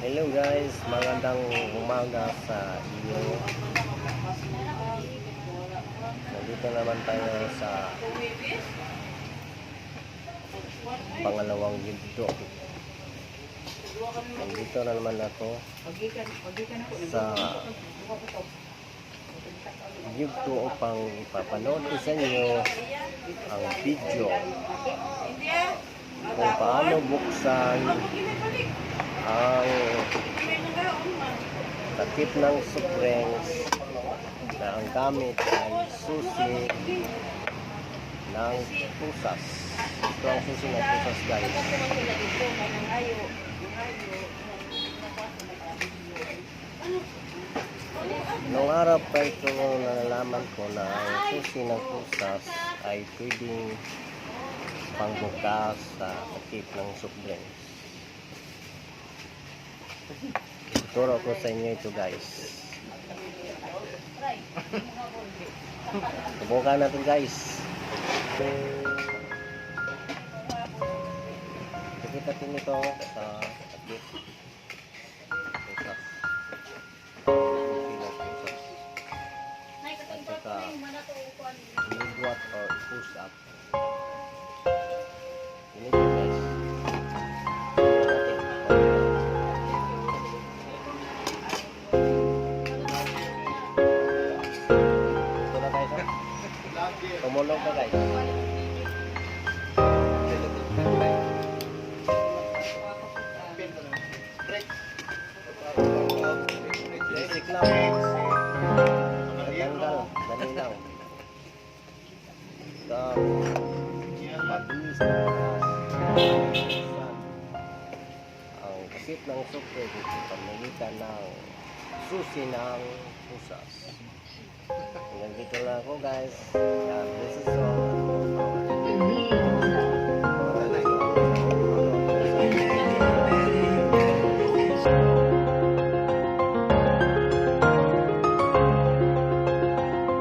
Hello guys, magandang umaga sa iyo. Nandito naman tayo sa pangalawang yugto. Nandito na naman ako sa yugto upang papanood ko sa inyo ang video kung paano buksan ang takip ng springs na ang gamit ay susi ng pusas. Ito ang susi ng pusas guys. Noong araw pa ito nalalaman ko na ang susi ng pusas ay pwedeng pangbukas sa takip ng springs. Turo ko sa inyo ito guys. Subukan natin guys. Kita natin ito sa takip. Pusas. At saka libuat or push up. Ini guys. Tumulong ka guys. Basic lang. Matanggal. Dali lang. Ito. Mabilis na ang takip ng supre dito pamilitan ng susi ng pusas. Hanggang dito lang ako guys. God